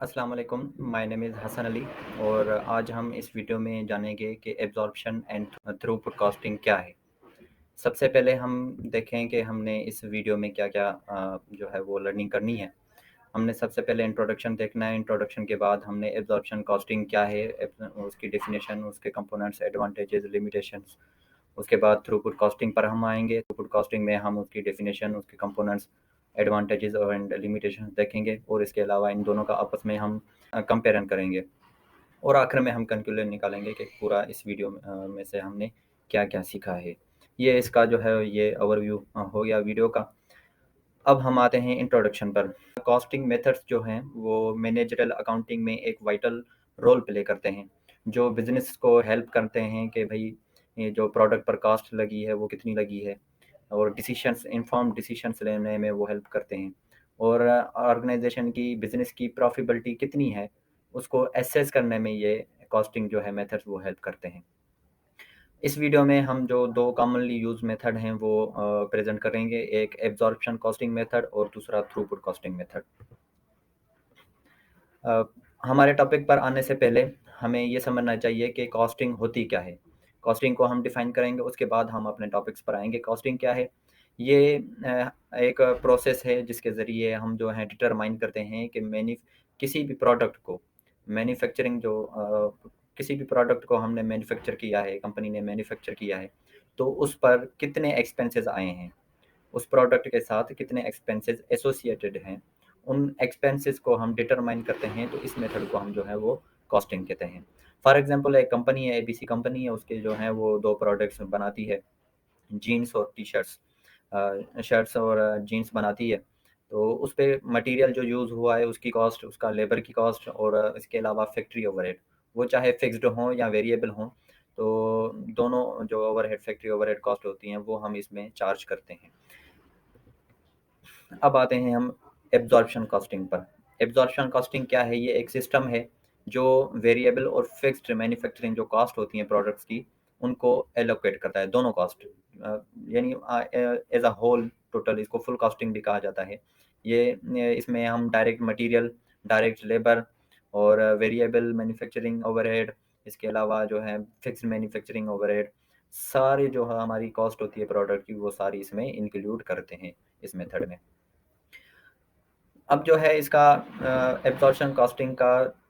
अस्सलाम वालेकुम, my name is Hasan Ali और आज हम इस वीडियो में जानेंगे कि एब्ज़ॉर्प्शन एंड थ्रूपुट कॉस्टिंग क्या है। सबसे पहले हम देखें कि हमने इस वीडियो में क्या-क्या जो है वो लर्निंग करनी है। हमने सबसे पहले इंट्रोडक्शन देखना है, इंट्रोडक्शन के बाद हमने एब्ज़ॉर्प्शन कॉस्टिंग क्या है, उसकी डेफ़िनेशन, उसके कंपोनेंट्स, एडवांटेजेस, लिमिटेशंस, उसके बाद थ्रूपुट कॉस्टिंग पर हम आएँगे। थ्रूपुट कॉस्टिंग में हम उसकी डेफ़िनेशन, उसके कंपोनेंट्स, एडवांटेजेस और एंड लिमिटेशंस देखेंगे और इसके अलावा इन दोनों का आपस में हम कंपेरिज़न करेंगे और आखिर में हम कंक्लूजन निकालेंगे कि पूरा इस वीडियो में से हमने क्या-क्या सीखा है। ये इसका जो है ये ओवरव्यू हो गया वीडियो का। अब हम आते हैं इंट्रोडक्शन पर। कॉस्टिंग मेथड्स जो हैं वो मैनेजरियल अकाउंटिंग में एक वाइटल रोल प्ले करते हैं, जो बिज़नेस को हेल्प करते हैं कि भई ये जो प्रोडक्ट पर कॉस्ट लगी है वो कितनी लगी है और डिसीशंस इन्फॉर्म्ड डिसीशंस लेने में वो हेल्प करते हैं और ऑर्गेनाइज़ेशन की बिज़नेस की प्रॉफिटेबिलिटी कितनी है, उसको असेस करने में ये कॉस्टिंग जो है मेथड्स वो हेल्प करते हैं। इस वीडियो में हम जो 2 कॉमनली यूज़्ड मेथड हैं वो प्रेज़ेंट करेंगे, एक एब्ज़ॉर्प्शन कॉस्टिंग मेथड और दूसरा थ्रूपुट कॉस्टिंग मेथड। अ, हमारे टॉपिक पर आने से पहले हमें ये समझना चाहिए कि कॉस्टिंग होती क्या है? कॉस्टिंग को हम डिफ़ाइन करेंगे, उसके बाद हम अपने टॉपिक्स पर आएँगे। कॉस्टिंग क्या है? ये एक प्रोसेस है जिसके ज़रिए हम जो है डिटरमाइन करते हैं कि किसी भी प्रोडक्ट को मैन्युफैक्चरिंग किसी भी प्रोडक्ट को हमने मैन्युफैक्चर किया है, कंपनी ने मैन्युफैक्चर किया है, तो उस पर कितने एक्सपेंसेस आए हैं? उस प्रोडक्ट के साथ कितने एक्सपेंसेस एसोसिएटेड हैं, उन एक्सपेंसेस को हम डिटरमाइन करते हैं, तो इस मेथड को हम जो है वो कॉस्टिंग कहते हैं। फॉर एग्ज़ाम्पल एक कंपनी है, एबीसी कंपनी है, उसके जो हैं वो 2 प्रोडक्ट्स बनाती है, जीन्स और टी-शर्ट्स। शर्ट्स और जीन्स बनाती है, तो उस पे मटीरियल जो यूज़ हुआ है उसकी कॉस्ट, उसका लेबर की कॉस्ट और इसके अलावा फैक्ट्री ओवरहेड, वो चाहे फिक्स्ड हों या वेरिएबल हों, तो दोनों जो ओवरहेड फैक्ट्री ओवरहेड कॉस्ट होती हैं, वो हम इसमें चार्ज करते हैं। अब आते हैं हम एब्ज़ॉर्प्शन कॉस्टिंग पर। एब्ज़ॉर्प्शन कॉस्टिंग क्या है? ये एक सिस्टम है जो वेरिएबल और फिक्स्ड मैन्युफैक्चरिंग जो कॉस्ट होती हैं प्रोडक्ट्स की, उनको एलोकेट करता है, दोनों कॉस्ट यानी एज़ अ होल टोटल इसको फुल कॉस्टिंग भी कहा जाता है। इसमें हम डायरेक्ट मटीरियल, डायरेक्ट लेबर और वेरिएबल मैन्युफैक्चरिंग ओवरहेड, इसके अलावा जो है फिक्स्ड मैन्युफैक्चरिंग ओवरहेड, सारी जो है हमारी कॉस्ट होती है प्रोडक्ट की, वो सारी इसमें इंक्लूड करते हैं इस मेथड में। अब जो है इसका एब्ज़ॉर्प्शन कॉस्टिंग का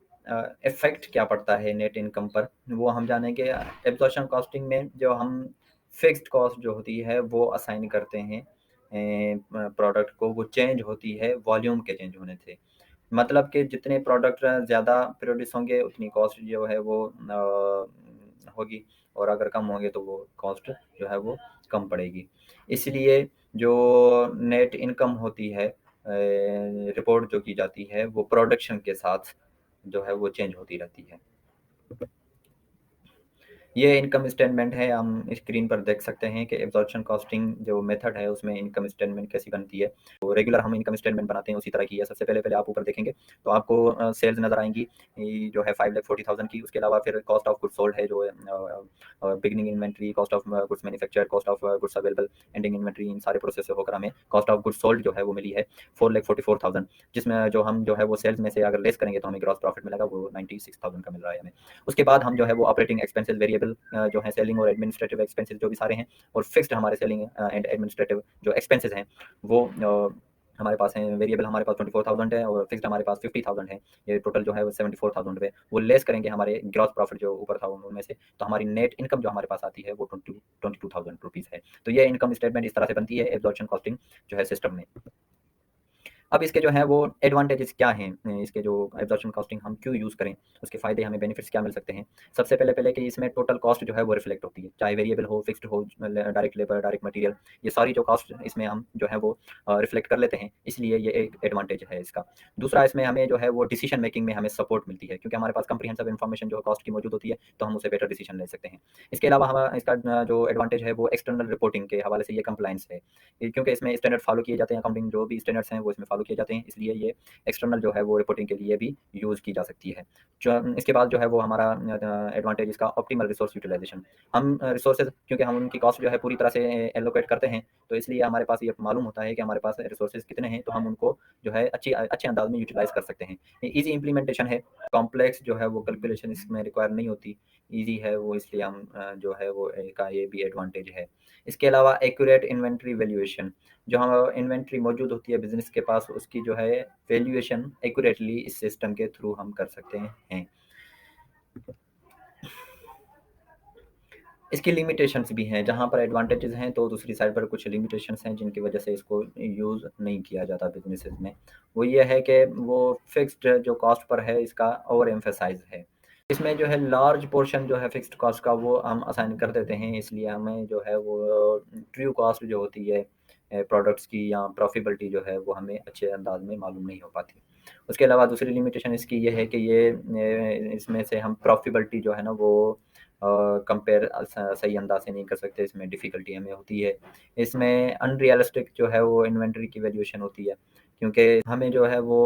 इफ़ेक्ट क्या पड़ता है नेट इनकम पर, वो हम जानेंगे। एब्ज़ॉर्प्शन कॉस्टिंग में जो हम फ़िक्स्ड कॉस्ट जो होती है वो असाइन करते हैं प्रोडक्ट को, वो चेंज होती है वॉल्यूम के चेंज होने से। मतलब कि जितने प्रोडक्ट ज़्यादा प्रोड्यूस होंगे उतनी कॉस्ट जो है वो होगी और अगर कम होंगे तो वो कॉस्ट जो है वो कम पड़ेगी। इसलिए जो नेट इनकम होती है रिपोर्ट जो की जाती है वो प्रोडक्शन के साथ जो है वो चेंज होती रहती है। ये इनकम स्टेटमेंट है, हम स्क्रीन पर देख सकते हैं कि एब्ज़ॉर्प्शन कॉस्टिंग जो मेथड है उसमें इनकम स्टेटमेंट कैसी बनती है। तो रेगुलर हम इनकम स्टेटमेंट बनाते हैं उसी तरह की है। सबसे पहले आप ऊपर देखेंगे तो आपको सेल्स नज़र आएँगी, ये जो है 5,40,000 की। उसके अलावा फिर कॉस्ट ऑफ गुड्स सोल्ड है जो beginning inventory, cost of goods manufactured, cost of goods available, ending inventory, इन सारे प्रोसेस से होकर हमें कॉस्ट ऑफ गुड्स सोल्ड जो है वो मिली है 4,44,000, जिसमें जो हम जो है वो सेल्स में से अगर लेस करेंगे तो हमें ग्रॉस प्रॉफिट मिलेगा वो 96,000 का मिल रहा है हमें। उसके बाद हम जो है वो ऑपरेटिंग एक्सपेंसेस, वेरिएबल जो है सेलिंग और एडमिनिस्ट्रेटिव एक्सपेंसेस जो भी सारे हैं, और फिक्स्ड हमारे सेलिंग एंड एडमिनिस्ट्रेटिव जो एक्सपेंसेस हैं वो हमारे पास हैं। वेरिएबल हमारे पास 24,000 है और फिक्स्ड हमारे पास 50,000 है। ये टोटल जो है वो 74,000 पे वो लेस करेंगे हमारे ग्रॉस प्रॉफिट जो ऊपर था उनमें से, तो हमारी नेट इनकम जो हमारे पास आती है वो 22,000 रुपीज़ है। तो ये इनकम स्टेटमेंट इस तरह से बनती है एब्ज़ॉर्प्शन कॉस्टिंग जो है सिस्टम में। अब इसके जो हैं वो एडवांटेजेस क्या हैं? इसके जो एब्ज़ॉर्प्शन कॉस्टिंग हम क्यों यूज़ करें? उसके फ़ायदे हमें बेनिफिट्स क्या मिल सकते हैं? सबसे पहले कि इसमें टोटल कॉस्ट जो है वो रिफ्लेक्ट होती है, चाहे वेरिएबल हो, फिक्स्ड हो, डायरेक्ट लेबर, डायरेक्ट मटीरियल, ये सारी जो कॉस्ट इसमें हम जो है वो रिफ्लेक्ट कर लेते हैं, इसलिए ये एक एडवांटेज है इसका। दूसरा, इसमें हमें जो है वो डिसीजन मेकिंग में हमें सपोर्ट मिलती है, क्योंकि हमारे पास कम्प्रिहेंसिव इन्फॉर्मेशन जो कॉस्ट की मौजूद होती है, तो हम उससे बेटर डिसीजन ले सकते हैं। इसके अलावा हम इसका जो एडवांटेज है वो एक्सटर्नल रिपोर्टिंग के हवाले से ये कंप्लायंस है। क्योंकि इसमें स्टैंडर्ड फॉलो किए जाते हैं, अकाउंटिंग जो भी स्टैंडर्ड्स हैं वो इसमें फॉलो किए जाते हैं, इसलिए ये एक्सटर्नल जो है वो रिपोर्टिंग के लिए भी यूज़ की जा सकती है। जो इसके बाद जो है वो हमारा एडवांटेज इसका ऑप्टिमल रिसोर्स यूटिलाइज़ेशन। हम रिसोर्सेज़ क्योंकि हम उनकी कॉस्ट जो है पूरी तरह से एलोकेट करते हैं, तो इसलिए हमारे पास ये मालूम होता है कि हमारे पास रिसोर्सेज़ कितने हैं, तो हम उनको जो है अच्छे अंदाज़ में यूटिलाइज़ कर सकते हैं। ईज़ी इम्प्लीमेंटेशन है, कॉम्प्लेक्स जो है वो कैलकुलेशन इसमें रिक्वायर नहीं होती, ईज़ी है वो, इसलिए हम जो है वो का ये भी एडवांटेज है। इसके अलावा एक्यूरेट इन्वेंटरी वैल्यूएशन, जो हम इन्वेंटरी मौजूद होती है बिज़नेस के पास, उसकी जो है वैल्यूएशन एक्यूरेटली इस सिस्टम के थ्रू हम कर सकते हैं। इसकी लिमिटेशंस भी हैं, जहाँ पर एडवांटेजेस हैं तो दूसरी साइड पर कुछ लिमिटेशंस हैं जिनकी वजह से इसको यूज़ नहीं किया जाता बिज़नेसेस में। वो ये है कि वो फिक्स्ड जो कॉस्ट पर है इसका ओवर एम्फसाइज़ है। इसमें जो है लार्ज पोर्शन जो है फिक्स्ड कॉस्ट का वो हम असाइन कर देते हैं, इसलिए हमें जो है वो ट्रू कॉस्ट जो होती है प्रोडक्ट्स की या प्रॉफिटेबिलिटी जो है वो हमें अच्छे अंदाज़ में मालूम नहीं हो पाती। उसके अलावा दूसरी लिमिटेशन इसकी ये है कि ये इसमें से हम प्रॉफिटेबिलिटी जो है ना वो कंपेयर सही अंदाज़ से नहीं कर सकते, इसमें डिफ़िकल्टी हमें होती है। इसमें अनरियलिस्टिक जो है वो इन्वेंटरी की वैल्यूएशन होती है, क्योंकि हमें जो है वो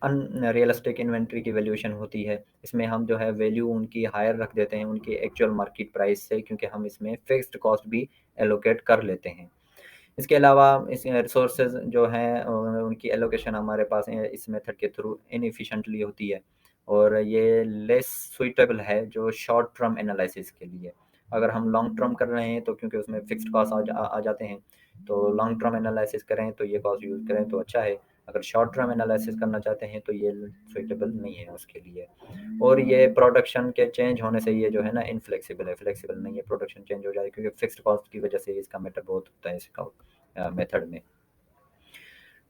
अनरियलिस्टिक इन्वेंटरी की वैल्यूएशन होती है। इसमें हम जो है वैल्यू उनकी हायर रख देते हैं उनकी एक्चुअल मार्केट प्राइस से, क्योंकि हम इसमें फ़िक्स्ड कॉस्ट भी एलोकेट कर लेते हैं। इसके अलावा इस रिसोर्सेज़ जो हैं उनकी एलोकेशन हमारे पास इस मेथड के थ्रू इनएफिशिएंटली होती है, और ये लेस सूटेबल है जो शॉर्ट टर्म एनालिसिस के लिए। अगर हम लॉन्ग टर्म कर रहे हैं तो क्योंकि उसमें फिक्स्ड कॉस्ट आ जाते हैं, तो लॉन्ग टर्म एनालिसिस करें तो ये कॉस्ट यूज़ करें तो अच्छा है। अगर शॉर्ट टर्म एनालिसिस करना चाहते हैं तो ये सूटेबल नहीं है उसके लिए। और ये प्रोडक्शन के चेंज होने से ये जो है ना इनफ्लेक्सिबल है, फ्लेक्सिबल नहीं है, प्रोडक्शन चेंज हो जाए क्योंकि फिक्स्ड कॉस्ट की वजह से इसका मैटर बहुत होता है इसका मेथड में।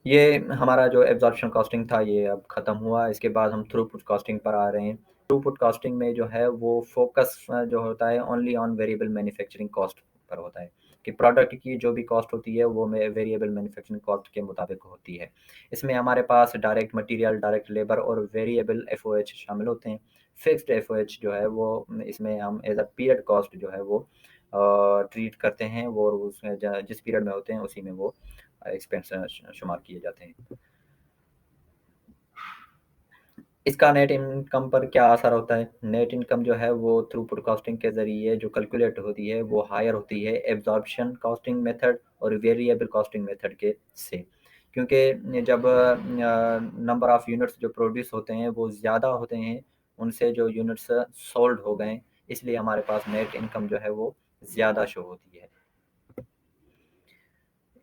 ये हमारा जो एब्ज़ॉर्प्शन कॉस्टिंग था ये अब ख़त्म हुआ, इसके बाद हम थ्रूपुट कॉस्टिंग पर आ रहे हैं। थ्रूपुट कॉस्टिंग में जो है वो फ़ोकस जो होता है only on variable manufacturing cost per होता है, कि प्रोडक्ट की जो भी कॉस्ट होती है वो वेरिएबल मैन्युफैक्चरिंग कॉस्ट के मुताबिक होती है। इसमें हमारे पास डायरेक्ट मटीरियल, डायरेक्ट लेबर और वेरिएबल एफओएच शामिल होते हैं। फिक्स्ड एफओएच जो है वो इसमें हम एज़ अ पीरियड कॉस्ट जो है वो ट्रीट करते हैं, वो और उसमें जिस पीरियड में होते हैं उसी में वो एक्सपेंस शुमार किए जाते हैं। इसका नेट इनकम पर क्या असर होता है? नेट इनकम जो है वो थ्रूपुट कॉस्टिंग के ज़रिए जो कैलकुलेट होती है वो हायर होती है एब्ज़ॉर्प्शन कॉस्टिंग मेथड और वेरिएबल कॉस्टिंग मेथड के से। क्योंकि जब नंबर ऑफ़ यूनिट्स जो प्रोड्यूस होते हैं वो ज़्यादा होते हैं, उनसे जो यूनिट्स सोल्ड हो गए, इसलिए हमारे पास नेट इनकम जो है वो ज़्यादा शो होती है।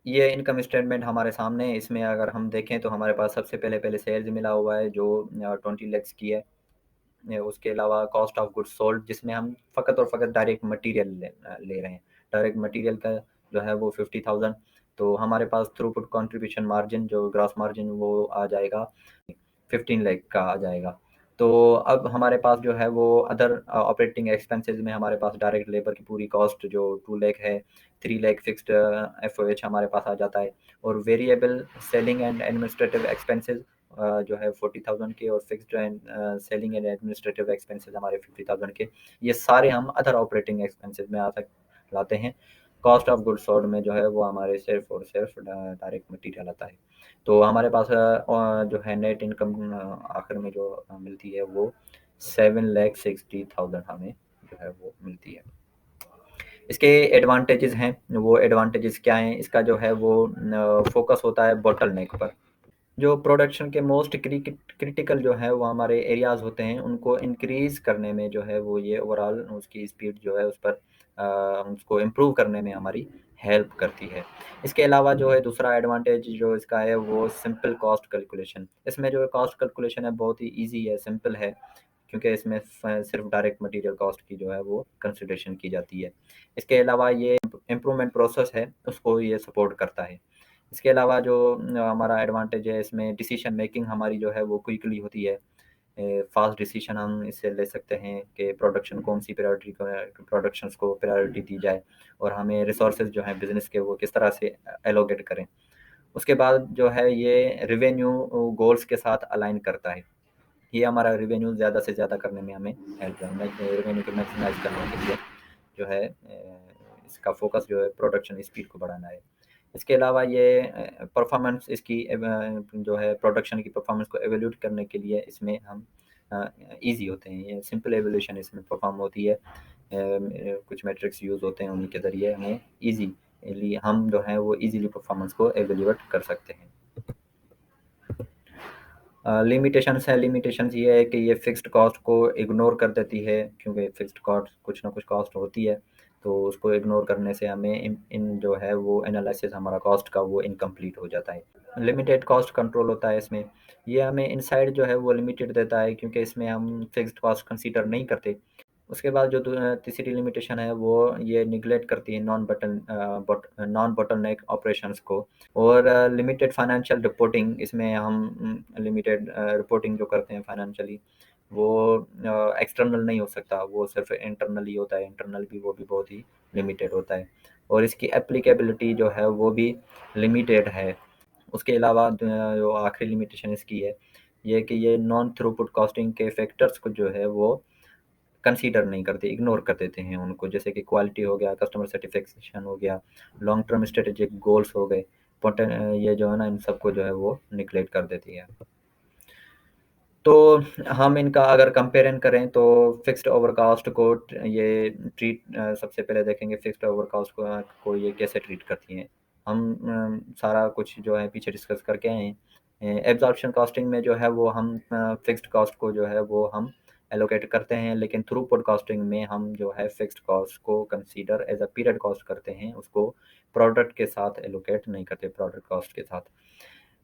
ये इनकम स्टेटमेंट हमारे सामने है, इसमें अगर हम देखें तो हमारे पास सबसे पहले सेल्स मिला हुआ है जो 20 लैक्स की है। उसके अलावा कॉस्ट ऑफ गुड्स सोल्ड जिसमें हम फ़कत और फ़कत डायरेक्ट मटीरियल ले रहे हैं। डायरेक्ट मटीरियल का जो है वो 50,000, तो हमारे पास थ्रूपुट कंट्रीब्यूशन मार्जिन जो ग्रॉस मार्जिन वो आ जाएगा 15 लाख का आ जाएगा। तो अब हमारे पास जो है वो अदर ऑपरेटिंग एक्सपेंसेस में हमारे पास डायरेक्ट लेबर की पूरी कॉस्ट जो 2 लाख है, 3 लाख फिक्स्ड एफओएच हमारे पास आ जाता है, और variable selling and administrative expenses जो है 40,000 के, और fixed and selling and administrative expenses हमारे 50,000 के। ये सारे हम अदर ऑपरेटिंग एक्सपेंसेस में लाते हैं। कॉस्ट ऑफ गुड्स सोल्ड में जो है वो हमारे सिर्फ और सिर्फ डायरेक्ट मटेरियल आता है। तो हमारे पास जो है नेट इनकम आखिर में जो मिलती है वो 7,60,000 हमें जो है वो मिलती है। इसके एडवांटेजेस हैं, वो एडवांटेजेस क्या हैं? इसका जो है वो फोकस होता है बॉटलनेक पर। जो प्रोडक्शन के मोस्ट क्रिटिकल जो है वो हमारे एरियाज़ होते हैं, उनको इंक्रीज़ करने में जो है वो ये ओवरऑल उसकी स्पीड जो है उस पर उसको इम्प्रूव करने में हमारी हेल्प करती है। इसके अलावा जो है दूसरा एडवांटेज जो इसका है वो सिंपल कॉस्ट कैलकुलेशन। इसमें जो कॉस्ट कैलकुलेशन है बहुत ही ईज़ी है, सिंपल है, क्योंकि इसमें सिर्फ डायरेक्ट मटेरियल कॉस्ट की जो है वो कंसिडरेशन की जाती है। इसके अलावा ये इम्प्रूवमेंट प्रोसेस है उसको ये सपोर्ट करता है। इसके अलावा जो हमारा एडवांटेज है इसमें डिसीजन मेकिंग हमारी जो है वो क्विकली होती है। फास्ट डिसीजन हम इससे ले सकते हैं कि प्रोडक्शन कौन सी प्रायोरिटी प्रोडक्शंस को प्रायोरिटी दी जाए, और हमें रिसोर्सेज जो हैं बिज़नेस के वो किस तरह से एलोकेट करें। उसके बाद जो है ये रेवेन्यू गोल्स के साथ अलाइन करता है। ये हमारा रेवेन्यू ज़्यादा से ज़्यादा करने में हमें हेल्प करना है, रेवेन्यू को मैक्सिमाइज़ करने के लिए जो है इसका फ़ोकस जो है प्रोडक्शन स्पीड को बढ़ाना है। इसके अलावा ये परफॉर्मेंस इसकी जो है प्रोडक्शन की परफॉर्मेंस को एवेल्यूट करने के लिए इसमें हम ईज़ी होते हैं। ये सिंपल एवोल्यूशन इसमें परफॉर्म होती है। कुछ मैट्रिक्स यूज़ होते हैं, उनके ज़रिए हमें ईज़िली हम जो है वो ईज़िली परफॉर्मेंस को एवेल्यूएट कर सकते हैं। लिमिटेशंस है, लिमिटेशंस ये है कि ये फ़िक्स्ड कॉस्ट को इग्नोर कर देती है, क्योंकि फ़िक्स्ड कॉस्ट कुछ ना कुछ कॉस्ट होती है, तो उसको इग्नोर करने से हमें इन जो है वो एनालिसिस हमारा कॉस्ट का वो इनकम्प्लीट हो जाता है। लिमिटेड कॉस्ट कंट्रोल होता है इसमें। ये हमें इनसाइड जो है वो लिमिटेड देता है, क्योंकि इसमें हम फ़िक्स्ड कॉस्ट कंसीडर नहीं करते। उसके बाद जो तीसरी लिमिटेशन है वो ये निग्लेक्ट करती है नॉन बॉटलनेक ऑपरेशंस को। और लिमिटेड फाइनेंशियल रिपोर्टिंग, इसमें हम लिमिटेड रिपोर्टिंग जो करते हैं फाइनेंशियली, वो एक्सटर्नल नहीं हो सकता, वो सिर्फ इंटरनली होता है। इंटरनल भी वो भी बहुत ही लिमिटेड होता है, और इसकी एप्लीकेबिलिटी जो है वो भी लिमिटेड है। उसके अलावा जो आखिरी लिमिटेशन इसकी है ये कि ये नॉन थ्रूपुट कॉस्टिंग के फैक्टर्स को जो है वो कंसीडर नहीं करते, इग्नोर कर देते हैं उनको, जैसे कि क्वालिटी हो गया, कस्टमर सेटिस्फेक्शन हो गया, लॉन्ग टर्म स्ट्रेटेजिक गोल्स हो गए। ये जो है ना इन सबको जो है वो निगलेक्ट कर देती है। तो हम इनका अगर कंपेरिज़न करें तो फिक्स्ड ओवर कॉस्ट को ये सबसे पहले देखेंगे फिक्स्ड ओवर कॉस्ट को ये कैसे ट्रीट करती हैं। हम सारा कुछ जो है पीछे डिस्कस करके आए हैं। एब्ज़ॉर्प्शन कॉस्टिंग में जो है वो हम फिक्स्ड कॉस्ट को जो है वो हम एलोकेट करते हैं, लेकिन थ्रूपुट कॉस्टिंग में हम जो है फिक्स्ड कॉस्ट को consider as a period cost करते हैं, उसको प्रोडक्ट के साथ एलोकेट नहीं करते, प्रोडक्ट कॉस्ट के साथ।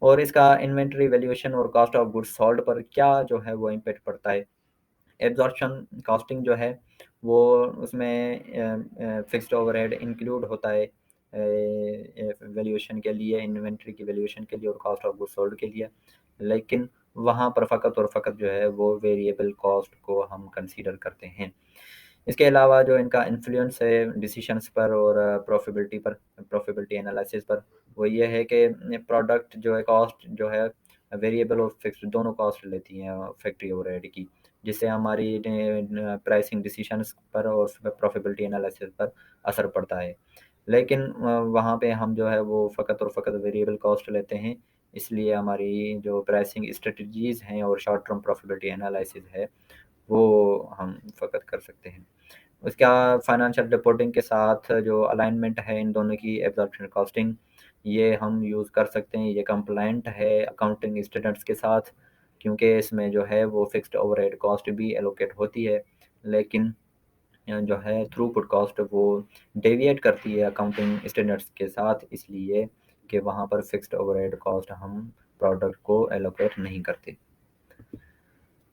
और इसका इन्वेंटरी वैल्यूएशन और कॉस्ट ऑफ गुड्स सोल्ड पर क्या जो है वो इम्पैक्ट पड़ता है। एब्ज़ॉर्प्शन कॉस्टिंग जो है वो उसमें फिक्स्ड ओवरहेड इंक्लूड होता है वैल्यूएशन के लिए, इन्वेंटरी की वैल्यूएशन के लिए और कॉस्ट ऑफ गुड्स सोल्ड के लिए। लेकिन वहाँ पर फ़कत और फ़कत जो है वो वेरिएबल कॉस्ट को हम कंसीडर करते हैं। इसके अलावा जो इनका इन्फ्लुएंस है डिसीशंस पर और प्रॉफिटेबिलिटी एनालिसिस पर, वो ये है कि प्रोडक्ट जो है कॉस्ट जो है वेरिएबल और फिक्स्ड दोनों कॉस्ट लेती हैं फैक्ट्री ओवरहेड की, जिससे हमारी प्राइसिंग डिसीशंस पर और प्रॉफिटेबिलिटी एनालिसिस पर असर पड़ता है। लेकिन वहाँ पे हम जो है वो फ़कत और फ़कत वेरिएबल कॉस्ट लेते हैं, इसलिए हमारी जो प्राइसिंग स्ट्रेटजीज़ हैं और शॉर्ट टर्म प्रॉफिटेबिलिटी एनालिसिस है, वो हम फ़कत कर सकते हैं। उसका फाइनेंशियल रिपोर्टिंग के साथ जो अलाइनमेंट है इन दोनों की एब्जॉर्प्शन कॉस्टिंग, ये हम यूज़ कर सकते हैं। ये कंप्लायंट है अकाउंटिंग स्टैंडर्ड्स के साथ, क्योंकि इसमें जो है वो फिक्स्ड ओवरहेड कॉस्ट भी एलोकेट होती है, लेकिन जो है थ्रूपुट कॉस्ट वो डेविएट करती है अकाउंटिंग स्टैंडर्ड्स के साथ, इसलिए कि वहाँ पर फिक्स्ड ओवरहेड कॉस्ट हम प्रोडक्ट को एलोकेट नहीं करते।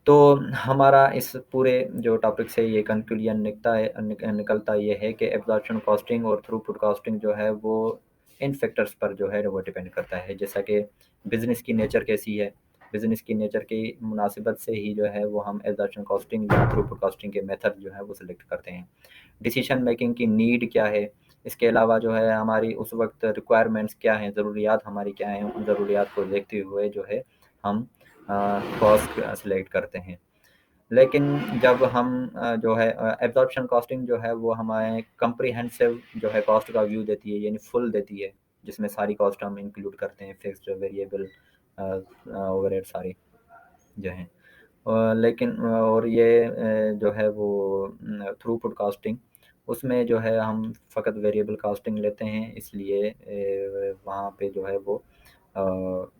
तो हमारा इस पूरे जो टॉपिक से ये कंक्लूजन निकलता ये है कि एब्जॉर्प्शन कॉस्टिंग और थ्रूपुट कॉस्टिंग जो है वो इन फैक्टर्स पर जो है वो डिपेंड करता है, जैसा कि बिज़नेस की नेचर कैसी है। बिज़नेस की नेचर की मुनासिबत से ही जो है वो हम एब्जॉर्प्शन कॉस्टिंग या थ्रूपुट कॉस्टिंग के मेथड जो है वो सिलेक्ट करते हैं। डिसीजन मेकिंग की नीड क्या है, इसके अलावा जो है हमारी उस वक्त रिक्वायरमेंट्स क्या हैं, ज़रूरियात हमारी क्या हैं, उन ज़रूरियात को देखते हुए जो है हम कॉस्ट सेलेक्ट करते हैं। लेकिन जब हम जो है एब्ज़ॉर्प्शन कॉस्टिंग जो है वो हमें कम्प्रिहेंसिव जो है कॉस्ट का व्यू देती है, यानी फुल देती है, जिसमें सारी कॉस्ट हम इंक्लूड करते हैं, फिक्स्ड, वेरिएबल, ओवरहेड सारी जो हैं। लेकिन और ये जो है वो थ्रूपुट कॉस्टिंग, उसमें जो है हम फ़कत वेरिएबल कॉस्टिंग लेते हैं, इसलिए वहाँ पे जो है वो अ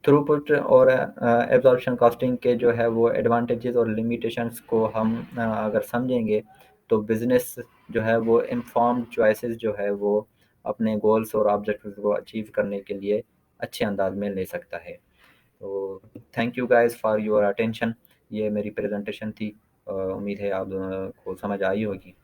थ्रूपुट और एब्ज़ॉर्प्शन कॉस्टिंग के जो है वो एडवांटेजेस और लिमिटेशंस को हम अगर समझेंगे, तो बिज़नेस जो है वो इन्फॉर्म्ड चॉइसेस जो है वो अपने गोल्स और ऑब्जेक्टिव्स को अचीव करने के लिए अच्छे अंदाज में ले सकता है। तो thank you guys for your attention. ये मेरी प्रेजेंटेशन थी। उम्मीद है आप को समझ आई होगी।